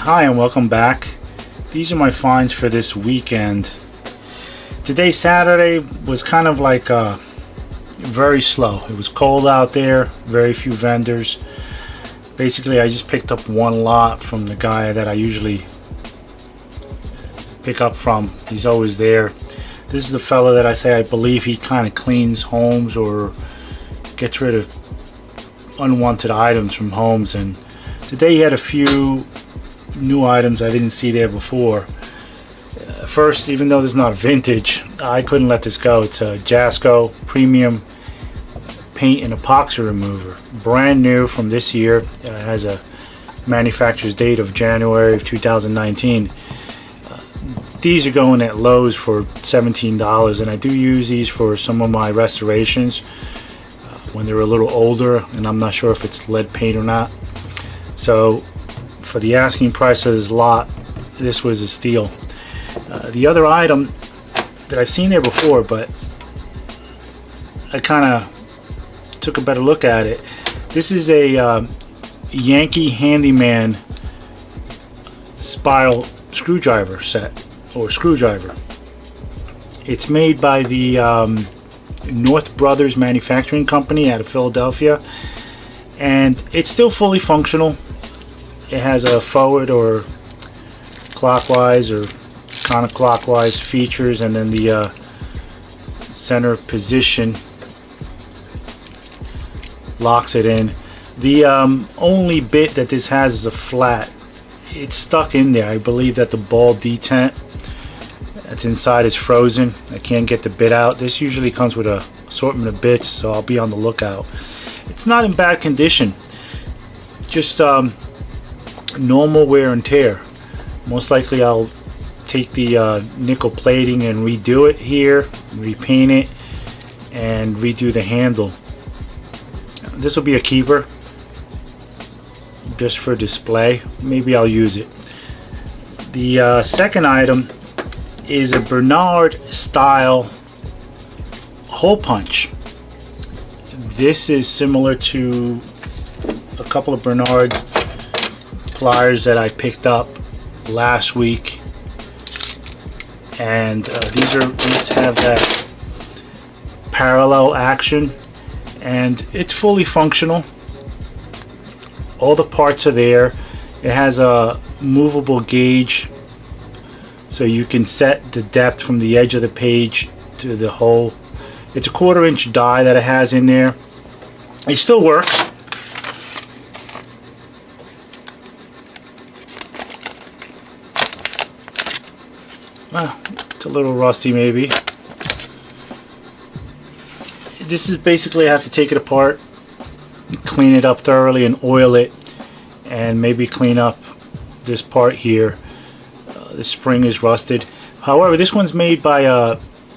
Hi and welcome back. These are my finds for this weekend. Today, Saturday, was kind of like very slow. It was cold out there, very few vendors. Basically, I just picked up one lot from the guy that I usually pick up from. He's always there. This is the fellow that I say I believe he kind of cleans homes or gets rid of unwanted items from homes, and today he had a few new items I didn't see there before. First, even though this is not vintage, I couldn't let this go. It's a Jasco premium paint and epoxy remover, brand new from this year. It has a manufacturer's date of January of 2019. These are going at Lowe's for $17, and I do use these for some of my restorations when they're a little older and I'm not sure if it's lead paint or not. So for the asking price of this lot, this was a steal. The other item that I've seen there before, but I kind of took a better look at it. This is a Yankee Handyman spiral screwdriver set, or screwdriver. It's made by the North Brothers Manufacturing Company out of Philadelphia, and it's still fully functional. It has a forward or clockwise or counterclockwise features, and then the center position locks it in. The only bit that this has is a flat. It's stuck in there. I believe that the ball detent that's inside is frozen. I can't get the bit out. This usually comes with a assortment of bits, so I'll be on the lookout. It's not in bad condition, just normal wear and tear. Most likely I'll take the nickel plating and redo it here, repaint it, and redo the handle. This will be a keeper just for display. Maybe I'll use it. The second item is a Bernard style hole punch. This is similar to a couple of Bernard pliers that I picked up last week, and these have that parallel action, and it's fully functional. All the parts are there. It has a movable gauge, so you can set the depth from the edge of the page to the hole. It's a 1/4 inch die that it has in there. It still works. Well, it's a little rusty maybe. This is basically, I have to take it apart, clean it up thoroughly and oil it, and maybe clean up this part here. The spring is rusted. However, this one's made by a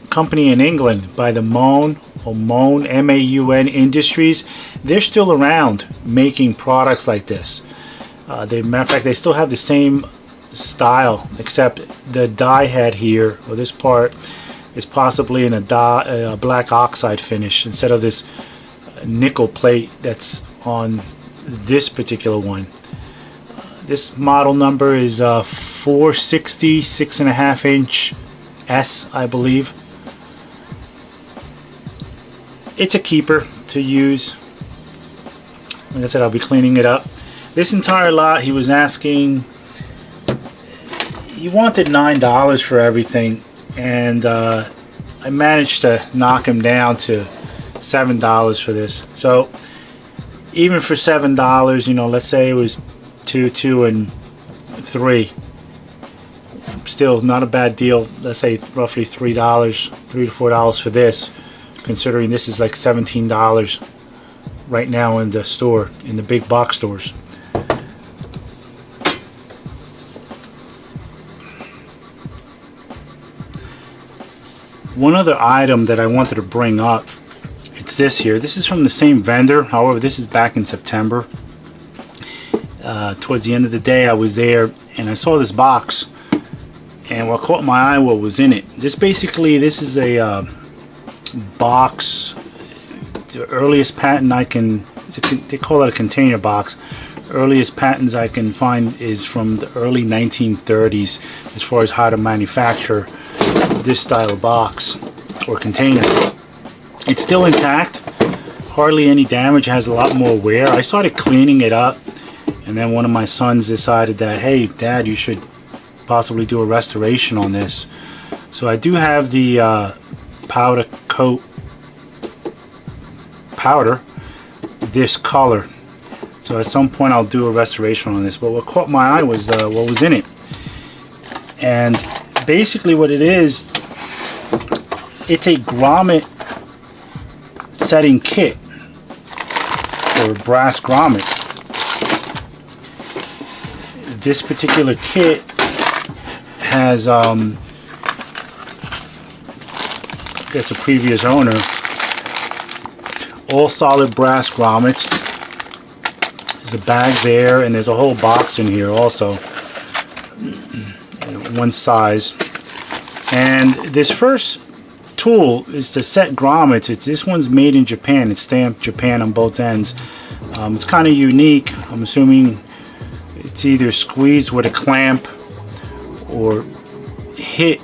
company in England, by the Maun M-A-U-N Industries. They're still around making products like this. Matter of fact, they still have the same style, except the die head here, or this part, is possibly in a black oxide finish instead of this nickel plate that's on this particular one. This model number is 460 6.5 inch S, I believe. It's a keeper to use. Like I said, I'll be cleaning it up. This entire lot, he was asking, he wanted $9 for everything, and I managed to knock him down to $7 for this. So even for $7, you know, let's say it was two and three, still not a bad deal. Let's say roughly $3 to $4 for this, considering this is like $17 right now in the store, in the big box stores. One other item that I wanted to bring up, it's this here. This is from the same vendor. However, this is back in September. Towards the end of the day, I was there and I saw this box, and what caught my eye, what was in it. This is a box. The earliest patent I can, they call it a container box. earliest patents I can find is from the early 1930s as far as how to manufacture this style of box or container. It's still intact, hardly any damage, it has a lot more wear. I started cleaning it up, and then one of my sons decided that, hey Dad, you should possibly do a restoration on this. So I do have the powder coat powder this color, so at some point I'll do a restoration on this. But what caught my eye was what was in it, and basically what it is, it's a grommet setting kit for brass grommets. This particular kit has I guess a previous owner, all solid brass grommets. There's a bag there, and there's a whole box in here also, one size. And this first tool is to set grommets. This one's made in Japan. It's stamped Japan on both ends. It's kind of unique. I'm assuming it's either squeezed with a clamp or hit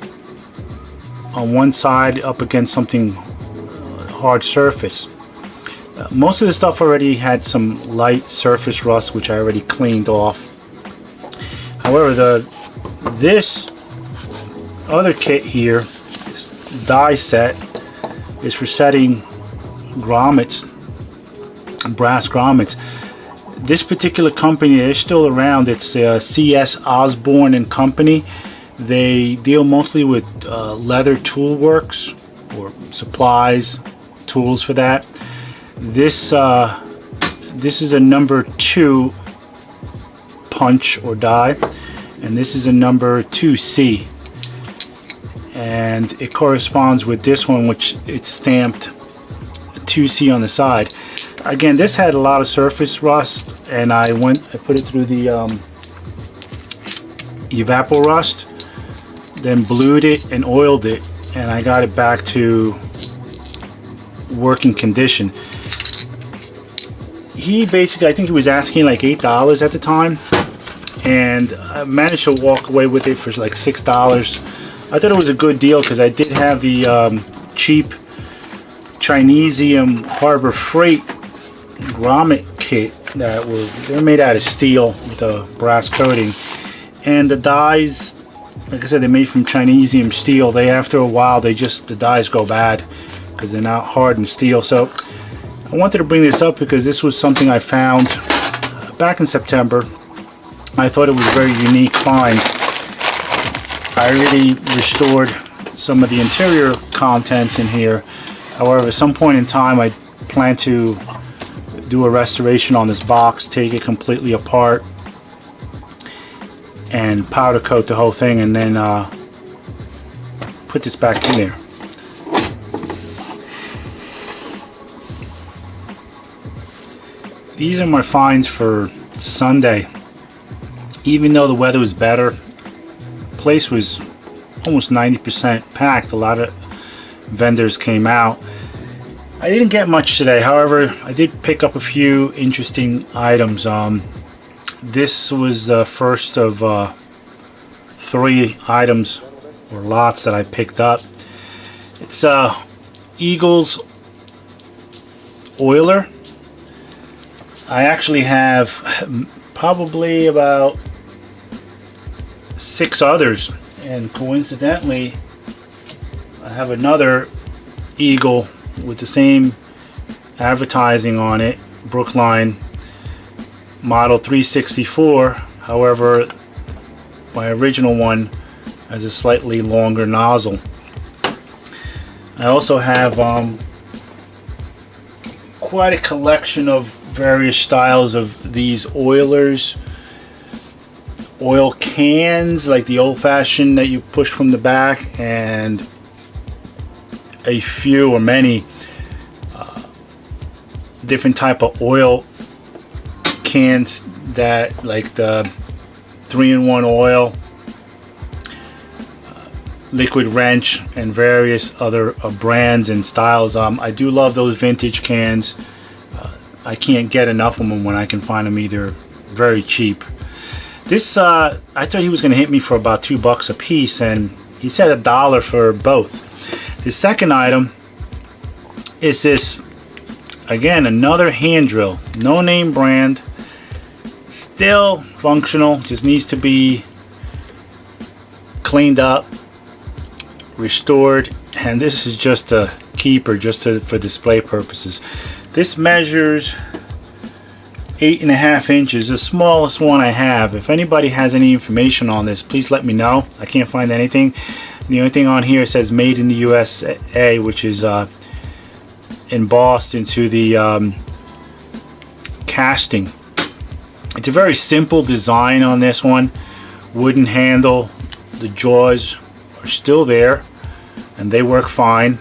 on one side up against something hard surface. Most of the stuff already had some light surface rust, which I already cleaned off. However, this other kit here, this die set, is for setting grommets, brass grommets. This particular company, they're still around. It's C.S. Osborne and Company. They deal mostly with leather tool works or supplies, tools for that. This is a number 2 punch or die, and this is a number 2C, and it corresponds with this one, which it's stamped 2C on the side. Again, this had a lot of surface rust, and I put it through the evapor rust, then blued it and oiled it, and I got it back to working condition. He basically, I think he was asking like $8 at the time, and I managed to walk away with it for like $6. I thought it was a good deal because I did have the cheap Chinesium Harbor Freight grommet kit they're made out of steel with a brass coating, and the dies, like I said, they're made from Chinesium steel. After a while, the dies go bad because they're not hardened steel. So I wanted to bring this up because this was something I found back in September. I thought it was a very unique find. I already restored some of the interior contents in here. However, at some point in time, I plan to do a restoration on this box, take it completely apart, and powder coat the whole thing, and then put this back in there. These are my finds for Sunday. Even though the weather was better, the place was almost 90% packed. A lot of vendors came out. I didn't get much today, however I did pick up a few interesting items. This was the first of 3 items or lots that I picked up. It's Eagle's oiler. I actually have probably about 6 others, and coincidentally I have another Eagle with the same advertising on it, Brookline model 364. However, my original one has a slightly longer nozzle. I also have quite a collection of various styles of these oilers. Oil cans, like the old-fashioned that you push from the back, and a few or many different type of oil cans, that like the 3-in-1 oil, liquid wrench, and various other brands and styles. I do love those vintage cans. I can't get enough of them when I can find them either very cheap. This I thought he was going to hit me for about $2 a piece, and he said $1 for both. The second item is this, again, another hand drill, no name brand, still functional, just needs to be cleaned up, restored, and this is just a keeper, just for display purposes. This measures 8.5 inches, the smallest one I have. If anybody has any information on this, please let me know. I can't find anything. The only thing on here says made in the USA, which is embossed into the casting. It's a very simple design on this one. Wooden handle, the jaws are still there and they work fine.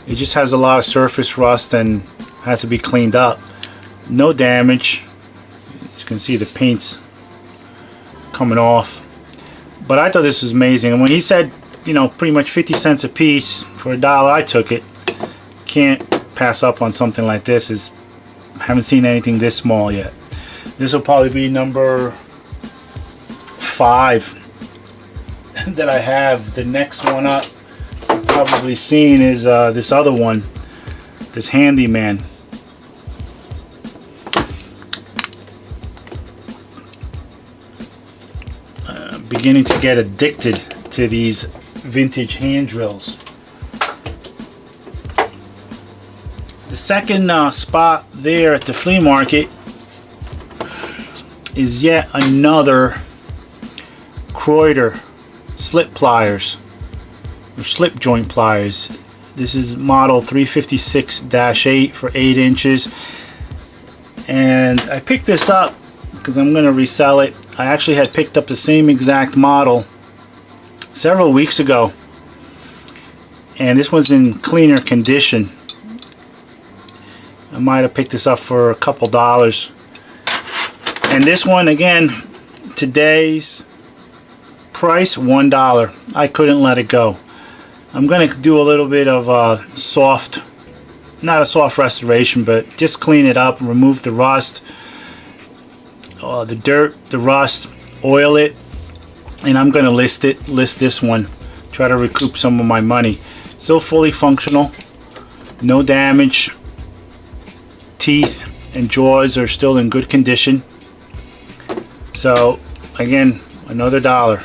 It just has a lot of surface rust and has to be cleaned up. No damage. As you can see, the paint's coming off. But I thought this was amazing, and when he said, you know, pretty much 50 cents a piece for $1, I took it. Can't pass up on something like this. Haven't seen anything this small yet. This will probably be number 5 that I have. The next one up, you've probably seen, is this other one, this Handyman. Beginning to get addicted to these vintage hand drills. The second spot there at the flea market is yet another Kreuter slip pliers, or slip joint pliers. This is model 356-8 for 8 inches, and I picked this up because I'm going to resell it. I actually had picked up the same exact model several weeks ago, and this one's in cleaner condition. I might have picked this up for a couple dollars. And this one, again, today's price, $1. I couldn't let it go. I'm going to do a little bit of soft, not a soft restoration, but just clean it up, remove the rust, the dirt, the rust, oil it, and I'm going to list this one, try to recoup some of my money. Still fully functional, no damage, teeth and jaws are still in good condition. So again, another $1.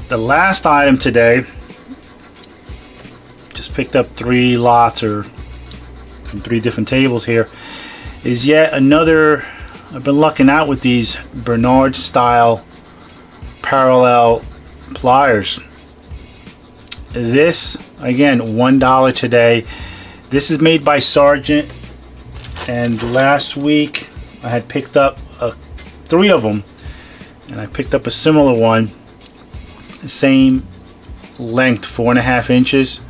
The last item today, just picked up 3 lots, or from 3 different tables here, is yet another. I've been lucking out with these Bernard style parallel pliers. This, again, $1 today. This is made by Sargent, and last week I had picked up 3 of them, and I picked up a similar one, same length, 4.5 inches.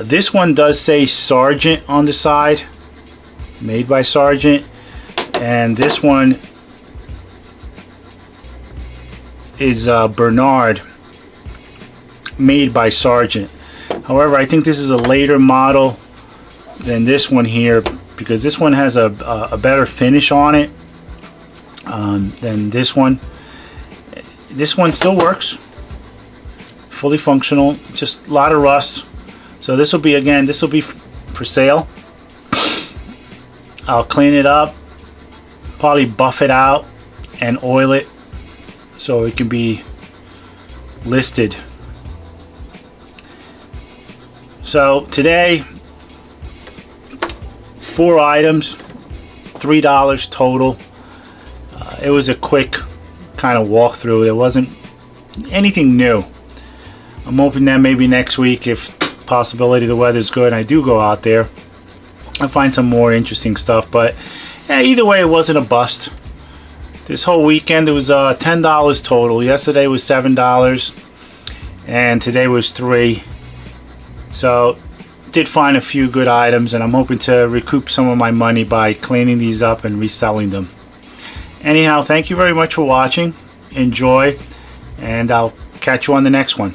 This one does say Sargent on the side, made by Sargent, and this one is Bernard, made by Sargent. However, I think this is a later model than this one here, because this one has a better finish on it than this one. This one still works, fully functional, just a lot of rust. So this will be, again, this will be for sale. I'll clean it up, probably buff it out and oil it so it can be listed. So today, 4 items, $3 total. It was a quick kind of walkthrough. There wasn't anything new. I'm hoping that maybe next week, if possibility the weather's good and I do go out there, I'll find some more interesting stuff. But yeah, either way, it wasn't a bust. This whole weekend it was $10 total. Yesterday was $7 and today was $3. So did find a few good items, and I'm hoping to recoup some of my money by cleaning these up and reselling them. Anyhow, thank you very much for watching. Enjoy, and I'll catch you on the next one.